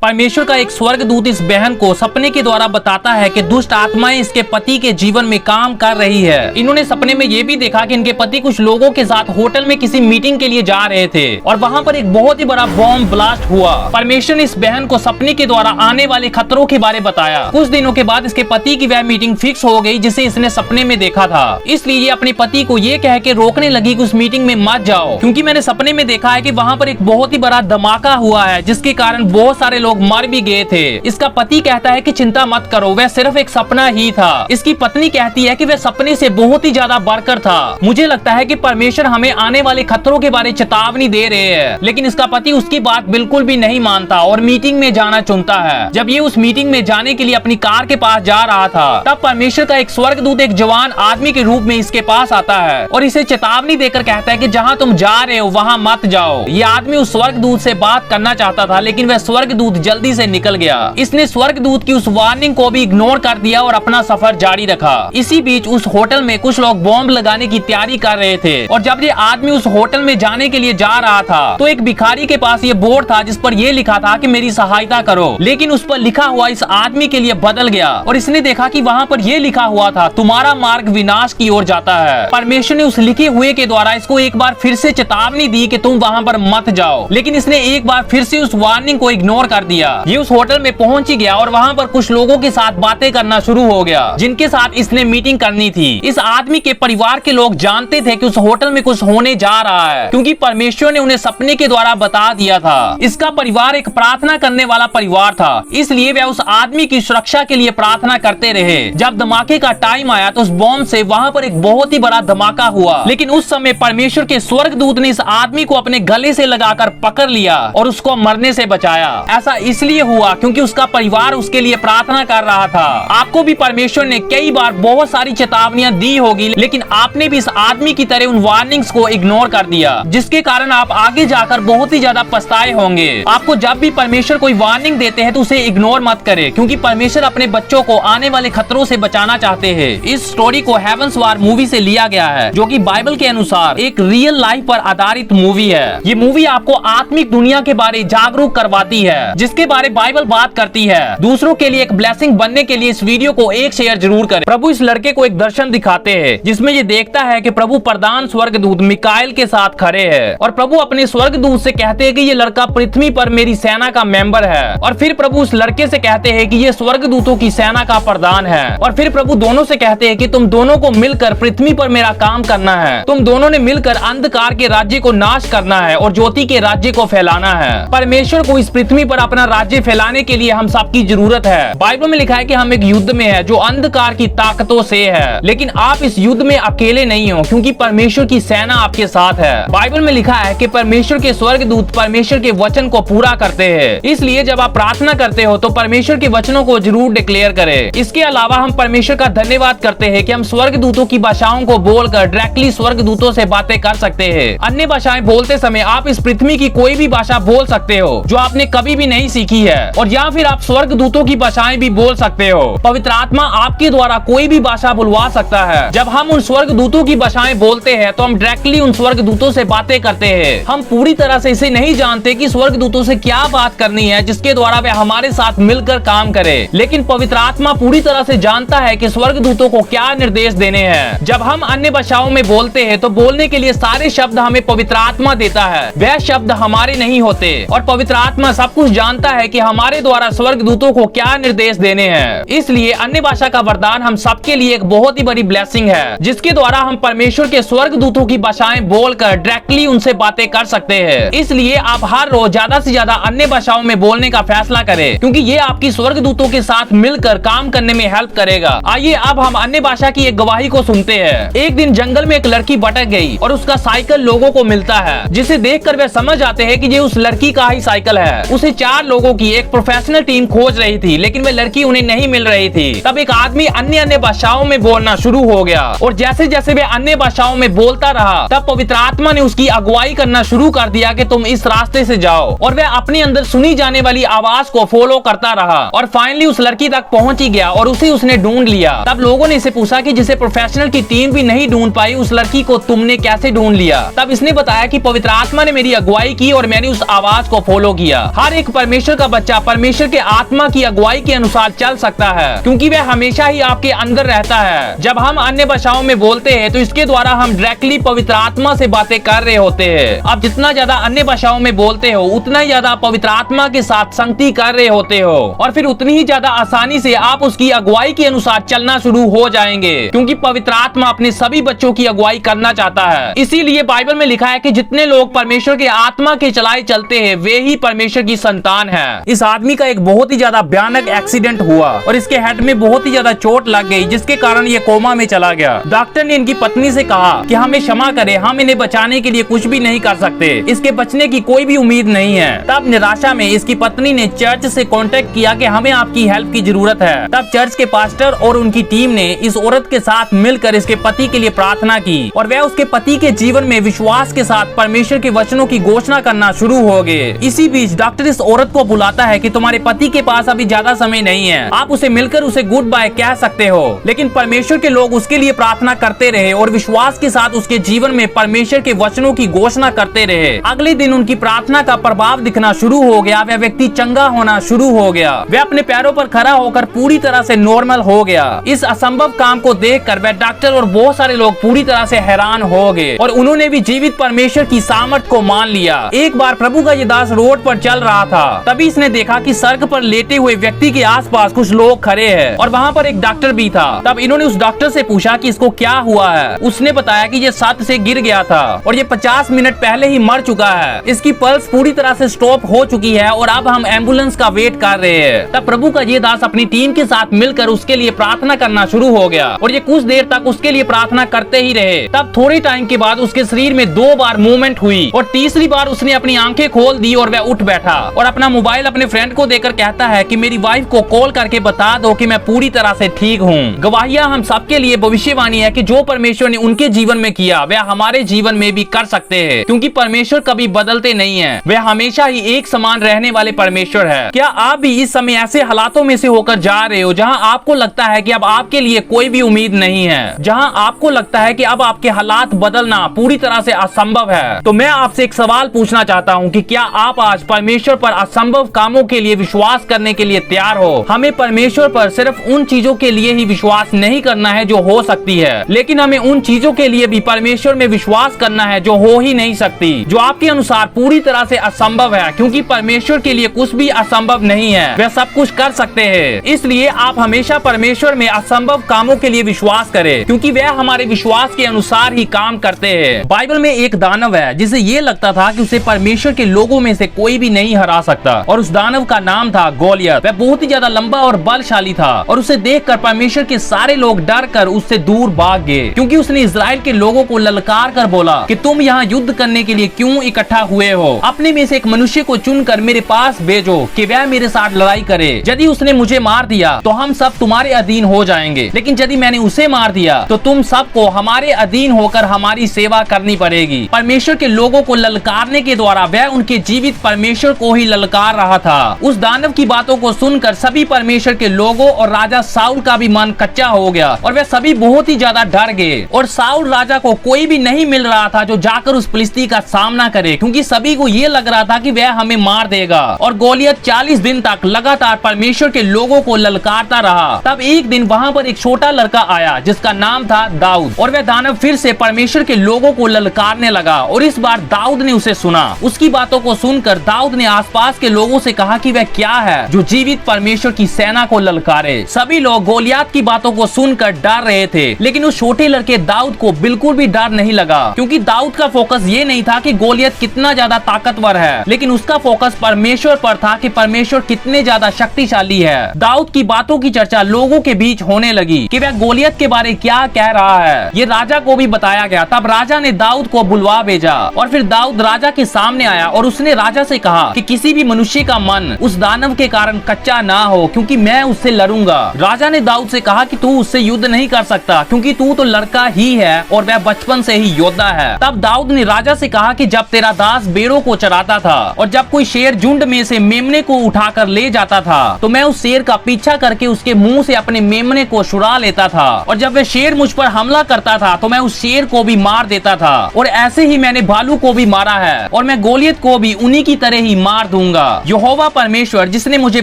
परमेश्वर का एक स्वर्गदूत इस बहन को सपने के द्वारा बताता है कि दुष्ट आत्माएं इसके पति के जीवन में काम कर रही है। इन्होंने सपने में ये भी देखा कि इनके पति कुछ लोगों के साथ होटल में किसी मीटिंग के लिए जा रहे थे और वहाँ पर एक बहुत ही बड़ा बॉम्ब ब्लास्ट हुआ। परमेश्वर ने इस बहन को सपने के द्वारा आने वाले खतरों के बारे बताया। कुछ दिनों के बाद इसके पति की वह मीटिंग फिक्स हो गई जिसे इसने सपने में देखा था। इसलिए ये अपने पति को ये कह के रोकने लगी कि उस मीटिंग में मत जाओ, क्योंकि मैंने सपने में देखा है कि वहाँ पर एक बहुत ही बड़ा धमाका हुआ है जिसके कारण बहुत सारे लोग मर भी गए थे। इसका पति कहता है कि चिंता मत करो, वह सिर्फ एक सपना ही था। इसकी पत्नी कहती है कि वह सपने से बहुत ही ज्यादा बढ़कर था। मुझे लगता है कि परमेश्वर हमें आने वाले खतरों के बारे चेतावनी दे रहे हैं, लेकिन इसका पति उसकी बात बिल्कुल भी नहीं मानता और मीटिंग में जाना चुनता है। जब ये उस मीटिंग में जाने के लिए अपनी कार के पास जा रहा था, तब परमेश्वर का एक स्वर्गदूत एक जवान आदमी के रूप में इसके पास आता है और इसे चेतावनी देकर कहता है कि जहाँ तुम जा रहे हो वहाँ मत जाओ। ये आदमी उस स्वर्गदूत से बात करना चाहता था, लेकिन वह स्वर्गदूत जल्दी से निकल गया। इसने स्वर्गदूत की उस वार्निंग को भी इग्नोर कर दिया और अपना सफर जारी रखा। इसी बीच उस होटल में कुछ लोग बॉम्ब लगाने की तैयारी कर रहे थे और जब ये आदमी उस होटल में जाने के लिए जा रहा था तो एक भिखारी के पास ये बोर्ड था जिस पर यह लिखा था कि मेरी सहायता करो, लेकिन उस पर लिखा हुआ इस आदमी के लिए बदल गया और इसने देखा कि वहाँ पर यह लिखा हुआ था तुम्हारा मार्ग विनाश की ओर जाता है। परमेश्वर ने उस लिखे हुए के द्वारा इसको एक बार फिर से चेतावनी दी कि तुम वहाँ पर मत जाओ, लेकिन इसने एक बार फिर से उस वार्निंग को इग्नोर कर दिया। ये उस होटल में पहुंच ही गया और वहाँ पर कुछ लोगों के साथ बातें करना शुरू हो गया जिनके साथ इसने मीटिंग करनी थी। इस आदमी के परिवार के लोग जानते थे कि उस होटल में कुछ होने जा रहा है, क्योंकि परमेश्वर ने उन्हें सपने के द्वारा बता दिया था। इसका परिवार एक प्रार्थना करने वाला परिवार था, इसलिए वे उस आदमी की सुरक्षा के लिए प्रार्थना करते रहे। जब धमाके का टाइम आया तो उस बॉम्ब से वहाँ पर एक बहुत ही बड़ा धमाका हुआ, लेकिन उस समय परमेश्वर के स्वर्गदूत ने इस आदमी को अपने गले से लगाकर पकड़ लिया और उसको मरने से बचाया। ऐसा इसलिए हुआ क्योंकि उसका परिवार उसके लिए प्रार्थना कर रहा था। आपको भी परमेश्वर ने कई बार बहुत सारी चेतावनियां दी होगी, लेकिन आपने भी इस आदमी की तरह उन वार्निंग्स को इग्नोर कर दिया, जिसके कारण आप आगे जाकर बहुत ही ज्यादा पछताए होंगे। आपको जब भी परमेश्वर कोई वार्निंग देते हैं तो उसे इग्नोर मत करें, क्योंकि परमेश्वर अपने बच्चों को आने वाले खतरों से बचाना चाहते हैं। इस स्टोरी को हेवंस वार मूवी से लिया गया है, जो कि बाइबल के अनुसार एक रियल लाइफ पर आधारित मूवी है। ये मूवी आपको आत्मिक दुनिया के बारे जागरूक करवाती है, जिसके बारे बाइबल बात करती है। दूसरों के लिए एक ब्लेसिंग बनने के लिए इस वीडियो को एक शेयर जरूर करें। प्रभु इस लड़के को एक दर्शन दिखाते हैं जिसमें ये देखता है कि प्रभु प्रधान स्वर्गदूत मिकाएल के साथ खड़े हैं और प्रभु अपने स्वर्गदूत से कहते हैं कि ये लड़का पृथ्वी पर मेरी सेना का मेंबर है। और फिर प्रभु उस लड़के से कहते हैं कि ये स्वर्गदूतों की सेना का प्रधान है। और फिर प्रभु दोनों से कहते हैं कि तुम दोनों को मिलकर पृथ्वी पर मेरा काम करना है। तुम दोनों ने मिलकर अंधकार के राज्य को नाश करना है और ज्योति के राज्य को फैलाना है। परमेश्वर को इस पृथ्वी पर अपना राज्य फैलाने के लिए हम सबकी जरूरत है। बाइबल में लिखा है कि हम एक युद्ध में है जो अंधकार की ताकतों से है, लेकिन आप इस युद्ध में अकेले नहीं हो, क्योंकि परमेश्वर की सेना आपके साथ है। बाइबल में लिखा है कि परमेश्वर के स्वर्गदूत परमेश्वर के वचन को पूरा करते हैं। इसलिए जब आप प्रार्थना करते हो तो परमेश्वर के वचनों को जरूर डिक्लेयर करें। इसके अलावा हम परमेश्वर का धन्यवाद करते हैं कि हम स्वर्गदूतों की भाषाओं को बोलकर डायरेक्टली स्वर्गदूतों से बातें कर सकते हैं। अन्य भाषाएं बोलते समय आप इस पृथ्वी की कोई भी भाषा बोल सकते हो जो आपने कभी भी नहीं सीखी है, और या फिर आप स्वर्गदूतों की भाषाएं भी बोल सकते हो। पवित्र आत्मा आपके द्वारा कोई भी भाषा बुलवा सकता है। जब हम उन स्वर्गदूतों की भाषाएं बोलते हैं तो हम डायरेक्टली उन स्वर्गदूतों से बातें करते हैं। हम पूरी तरह से इसे नहीं जानते कि स्वर्गदूतों से क्या बात करनी है जिसके द्वारा वे हमारे साथ मिलकर काम करे, लेकिन पवित्र आत्मा पूरी तरह से जानता है कि स्वर्गदूतों को क्या निर्देश देने हैं। जब हम अन्य भाषाओं में बोलते हैं तो बोलने के लिए सारे शब्द हमें पवित्र आत्मा देता है, वह शब्द हमारे नहीं होते, और पवित्र आत्मा सब कुछ जानता है कि हमारे द्वारा स्वर्गदूतों को क्या निर्देश देने हैं। इसलिए अन्य भाषा का वरदान हम सबके लिए एक बहुत ही बड़ी ब्लेसिंग है, जिसके द्वारा हम परमेश्वर के स्वर्गदूतों की भाषाएं बोलकर डायरेक्टली उनसे बातें कर सकते हैं। इसलिए आप हर रोज ज्यादा से ज्यादा अन्य भाषाओं में बोलने का फैसला करें, क्योंकि ये आपकी स्वर्गदूतों के साथ मिलकर काम करने में हेल्प करेगा। आइए अब हम अन्य भाषा की एक गवाही को सुनते हैं। एक दिन जंगल में एक लड़की भटक गई और उसका साइकिल लोगों को मिलता है, जिसे देखकर वे समझ जाते हैं कि ये उस लड़की का ही साइकिल है। उसे 4 लोगों की एक प्रोफेशनल टीम खोज रही थी, लेकिन वे लड़की उन्हें नहीं मिल रही थी। तब एक आदमी अन्य भाषाओं में बोलना शुरू हो गया, और जैसे जैसे वे अन्य भाषाओं में बोलता रहा तब पवित्र आत्मा ने उसकी अगुवाई करना शुरू कर दिया कि तुम इस रास्ते से जाओ, और वह अपने अंदर सुनी जाने वाली आवाज को फॉलो करता रहा और फाइनली उस लड़की तक पहुंच ही गया और उसे उसने ढूंढ लिया। तब लोगों ने इसे पूछा कि जिसे प्रोफेशनल की टीम भी नहीं ढूंढ पाई, उस लड़की को तुमने कैसे ढूंढ लिया? तब इसने बताया कि पवित्र आत्मा ने मेरी अगुवाई की और मैंने उस आवाज को फॉलो किया। हर एक परमेश्वर का बच्चा परमेश्वर के आत्मा की अगुवाई के अनुसार चल सकता है, क्योंकि वह हमेशा ही आपके अंदर रहता है। जब हम अन्य भाषाओं में बोलते हैं तो इसके द्वारा हम डायरेक्टली पवित्र आत्मा से बातें कर रहे होते हैं। आप जितना ज्यादा अन्य भाषाओं में बोलते हो उतना ही ज्यादा पवित्र आत्मा के साथ संगति कर रहे होते हो, और फिर उतनी ही ज्यादा आसानी से आप उसकी अगुवाई के अनुसार चलना शुरू हो जाएंगे, क्योंकि पवित्र आत्मा अपने सभी बच्चों की अगुवाई करना चाहता है। इसीलिए बाइबल में लिखा है कि जितने लोग परमेश्वर के आत्मा के चलाए चलते हैं वे ही परमेश्वर की संतान है। इस आदमी का एक बहुत ही ज्यादा भयानक एक्सीडेंट हुआ और इसके हेड में बहुत ही ज्यादा चोट लग गई, जिसके कारण ये कोमा में चला गया। डॉक्टर ने इनकी पत्नी से कहा कि हमें क्षमा करें, हम इन्हें बचाने के लिए कुछ भी नहीं कर सकते, इसके बचने की कोई भी उम्मीद नहीं है। तब निराशा में इसकी पत्नी ने चर्च से कांटेक्ट किया कि हमें आपकी हेल्प की जरूरत है। तब चर्च के पास्टर और उनकी टीम ने इस औरत के साथ मिलकर इसके पति के लिए प्रार्थना की और वह उसके पति के जीवन में विश्वास के साथ परमेश्वर के वचनों की घोषणा करना शुरू हो गए। इसी बीच डॉक्टर इस औरत को बुलाता है कि तुम्हारे पति के पास अभी ज्यादा समय नहीं है, आप उसे मिलकर उसे गुड बाय कह सकते हो। लेकिन परमेश्वर के लोग उसके लिए प्रार्थना करते रहे और विश्वास के साथ उसके जीवन में परमेश्वर के वचनों की घोषणा करते रहे। अगले दिन उनकी प्रार्थना का प्रभाव दिखना शुरू हो गया, वह व्यक्ति चंगा होना शुरू हो गया, वह अपने पैरों पर खड़ा होकर पूरी तरह से नॉर्मल हो गया। इस असंभव काम को देखकर वह डॉक्टर और बहुत सारे लोग पूरी तरह से हैरान हो गए और उन्होंने भी जीवित परमेश्वर की सामर्थ को मान लिया। एक बार प्रभु का ये दास रोड पर चल रहा था, तभी इसने देखा कि सड़क पर लेटे हुए व्यक्ति के आसपास कुछ लोग खड़े हैं और वहाँ पर एक डॉक्टर भी था। तब इन्होंने उस डॉक्टर से पूछा कि इसको क्या हुआ है। उसने बताया कि ये छत से गिर गया था और ये 50 मिनट पहले ही मर चुका है, इसकी पल्स पूरी तरह से स्टॉप हो चुकी है और अब हम एम्बुलेंस का वेट कर रहे हैं। तब प्रभु का ये दास अपनी टीम के साथ मिलकर उसके लिए प्रार्थना करना शुरू हो गया और ये कुछ देर तक उसके लिए प्रार्थना करते ही रहे। तब थोड़े टाइम के बाद उसके शरीर में 2 बार मूवमेंट हुई और तीसरी बार उसने अपनी आंखें खोल दी और वह उठ बैठा और अपना मोबाइल अपने फ्रेंड को देकर कहता है कि मेरी वाइफ को कॉल करके बता दो कि मैं पूरी तरह से ठीक हूँ। गवाहियां हम सबके लिए भविष्यवाणी है कि जो परमेश्वर ने उनके जीवन में किया वह हमारे जीवन में भी कर सकते हैं, क्योंकि परमेश्वर कभी बदलते नहीं है, वह हमेशा ही एक समान रहने वाले परमेश्वर है। क्या आप भी इस समय ऐसे हालातों में से होकर जा रहे हो जहां आपको लगता है कि अब आपके लिए कोई भी उम्मीद नहीं है, जहां आपको लगता है कि अब आपके हालात बदलना पूरी तरह से असंभव है? तो मैं आपसे एक सवाल पूछना चाहता हूं कि क्या आप आज परमेश्वर पर असंभव कामों के लिए विश्वास करने के लिए तैयार हो? हमें परमेश्वर पर सिर्फ उन चीजों के लिए ही विश्वास नहीं करना है जो हो सकती है, लेकिन हमें उन चीजों के लिए भी परमेश्वर में विश्वास करना है जो हो ही नहीं सकती, जो आपके अनुसार पूरी तरह से असंभव है, क्योंकि परमेश्वर के लिए कुछ भी असंभव नहीं है, वह सब कुछ कर सकते हैं। इसलिए आप हमेशा परमेश्वर में असंभव कामों के लिए विश्वास करें, क्योंकि वह हमारे विश्वास के अनुसार ही काम करते हैं। बाइबल में एक दानव है जिसे ये लगता था कि उसे परमेश्वर के लोगों में से कोई भी नहीं हरा सकता, और उस दानव का नाम था गोलियत। वह बहुत ही ज्यादा लंबा और बलशाली था और उसे देखकर परमेश्वर के सारे लोग डर कर उससे दूर भाग गए, क्योंकि उसने इजराइल के लोगों को ललकार कर बोला कि तुम यहाँ युद्ध करने के लिए क्यों इकट्ठा हुए हो? अपने में से एक मनुष्य को चुनकर मेरे पास भेजो कि वह मेरे साथ लड़ाई करे। यदि उसने मुझे मार दिया तो हम सब तुम्हारे अधीन हो जाएंगे, लेकिन यदि मैंने उसे मार दिया तो तुम सबको हमारे अधीन होकर हमारी सेवा करनी पड़ेगी। परमेश्वर के लोगों को ललकारने के द्वारा वह उनके जीवित परमेश्वर को ही ललकार रहा था। उस दानव की बातों को सुनकर सभी परमेश्वर के लोगों और राजा साउल का भी मन कच्चा हो गया और वे सभी बहुत ही ज्यादा डर गए, और साउल राजा को कोई भी नहीं मिल रहा था जो जाकर उस फिलिस्ती का सामना करे, क्योंकि सभी को ये लग रहा था कि वह हमें मार देगा। और गोलियत 40 दिन तक लगातार परमेश्वर के लोगों को ललकारता रहा। तब एक दिन वहाँ पर एक छोटा लड़का आया जिसका नाम था दाऊद, और वह दानव फिर से परमेश्वर के लोगों को ललकारने लगा, और इस बार दाऊद ने उसे सुना। उसकी बातों को सुनकर दाऊद ने आसपास के लोगों से कहा कि वह क्या है जो जीवित परमेश्वर की सेना को ललकारे। सभी लोग गोलियत की बातों को सुनकर डर रहे थे, लेकिन उस छोटे लड़के दाऊद को बिल्कुल भी डर नहीं लगा, क्योंकि दाऊद का फोकस ये नहीं था कि गोलियत कितना ज्यादा ताकतवर है, लेकिन उसका फोकस परमेश्वर पर था कि परमेश्वर कितने ज्यादा शक्तिशाली है। दाऊद की बातों की चर्चा लोगों के बीच होने लगी कि वह गोलियत के बारे क्या कह रहा है। ये राजा को भी बताया गया। तब राजा ने दाऊद को बुलवा भेजा, और फिर दाऊद राजा के सामने आया और उसने राजा से कहा कि किसी भी मनुष्य का मन उस दानव के कारण कच्चा ना हो, क्योंकि मैं उससे लड़ूंगा। राजा ने दाऊद से कहा कि तू उससे युद्ध नहीं कर सकता, क्योंकि तू तो लड़का ही है और वह बचपन से ही योद्धा है। तब दाऊद ने राजा से कहा कि जब तेरा दास भेड़ों को चराता था और जब कोई शेर झुंड में से मेमने को उठाकर ले जाता था, तो मैं उस शेर का पीछा करके उसके मुंह से अपने मेमने को छुड़ा लेता था, और जब वह शेर मुझ पर हमला करता था तो मैं उस शेर को भी मार देता था, और ऐसे ही मैंने भालू को भी मारा है, और मैं गोलियत को भी उन्हीं की तरह ही मार दूंगा। दूंगा। यहोवा परमेश्वर जिसने मुझे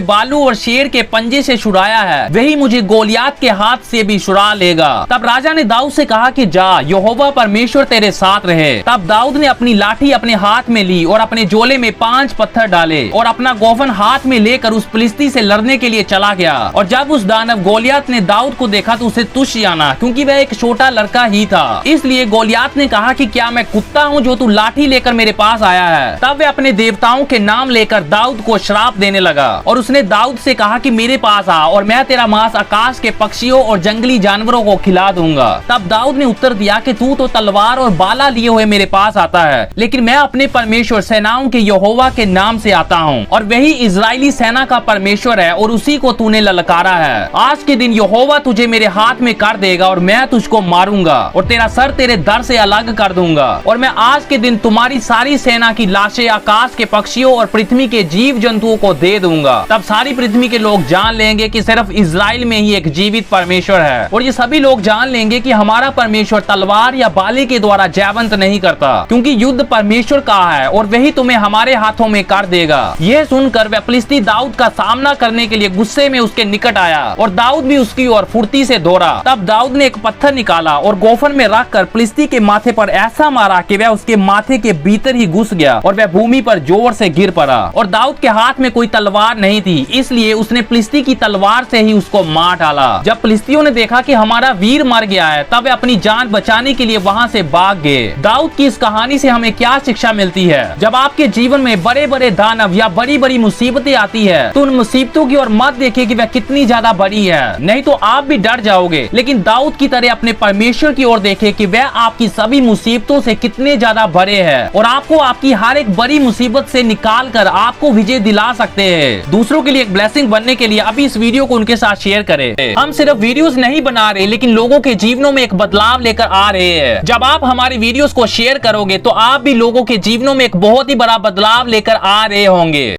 बालू और शेर के पंजे से छुड़ाया है, वही मुझे गोलियात के हाथ से भी छुड़ा लेगा। तब राजा ने दाऊद से कहा कि जा, यहोवा परमेश्वर तेरे साथ रहे। तब दाऊद ने अपनी लाठी अपने हाथ में ली और अपने झोले में 5 पत्थर डाले और अपना गोफन हाथ में लेकर उस फिलिस्ती से लड़ने के लिए चला गया। और जब उस दानव गोलियात ने दाऊद को देखा तो उसे तुच्छ जाना, क्योंकि वह एक छोटा लड़का ही था। इसलिए गोलियात ने कहा कि क्या मैं कुत्ता हूँ जो तू लाठी लेकर मेरे पास आया है। तब वह अपने देवताओं के नाम लेकर दाऊद को श्राप देने लगा और उसने दाऊद से कहा कि मेरे पास आ और मैं तेरा मांस आकाश के पक्षियों और जंगली जानवरों को खिला दूंगा। तब दाऊद ने उत्तर दिया कि तू तो तलवार और बाला लिए हुए मेरे पास आता है, लेकिन मैं अपने परमेश्वर सेनाओं के यहोवा के नाम से आता हूँ और वही इजरायली सेना का परमेश्वर है और उसी को तूने ललकारा है। आज के दिन यहोवा तुझे मेरे हाथ में कर देगा और मैं तुझको मारूंगा और तेरा सर तेरे दर से अलग कर दूंगा। और मैं आज के दिन तुम्हारी सारी सेना की लाशें आकाश के पक्षियों और पृथ्वी के जीव जंतुओं को दे दूंगा। तब सारी पृथ्वी के लोग जान लेंगे कि सिर्फ इजराइल में ही एक जीवित परमेश्वर है और ये सभी लोग जान लेंगे कि हमारा परमेश्वर तलवार या बाले के द्वारा जयवंत नहीं करता, क्योंकि युद्ध परमेश्वर का है और वही तुम्हें हमारे हाथों में कर देगा। यह सुनकर वह फिलिस्ती दाऊद का सामना करने के लिए गुस्से में उसके निकट आया और दाऊद भी उसकी ओर फुर्ती से दौड़ा। तब दाऊद ने एक पत्थर निकाला और गोफन में रखकर फिलिस्ती के माथे पर ऐसा मारा कि वह उसके माथे के भीतर ही घुस गया और वह भूमि पर जोर से गिर पड़ा। और दाऊद के हाथ में कोई तलवार नहीं थी, इसलिए उसने फिलिस्ती की तलवार से ही उसको मार डाला। जब फिलिस्तियों ने देखा कि हमारा वीर मर गया है, तब वे अपनी जान बचाने के लिए वहां से भाग गए। दाऊद की इस कहानी से हमें क्या शिक्षा मिलती है? जब आपके जीवन में बड़े बड़े दानव या बड़ी बड़ी मुसीबतें आती है, तो उन मुसीबतों की ओर मत देखिए कि वह कितनी ज्यादा बड़ी है, नहीं तो आप भी डर जाओगे। लेकिन दाऊद की तरह अपने परमेश्वर की ओर देखें कि वह आपकी सभी मुसीबतों से कितने ज्यादा बड़े हैं और आपको आपकी हर एक बड़ी मुसीबत से निकाल कर आपको विजय दिला सकते हैं। दूसरों के लिए एक ब्लेसिंग बनने के लिए अभी इस वीडियो को उनके साथ शेयर करें। हम सिर्फ वीडियोस नहीं बना रहे, लेकिन लोगों के जीवनों में एक बदलाव लेकर आ रहे हैं। जब आप हमारी वीडियोस को शेयर करोगे तो आप भी लोगों के जीवनों में एक बहुत ही बड़ा बदलाव लेकर आ रहे होंगे।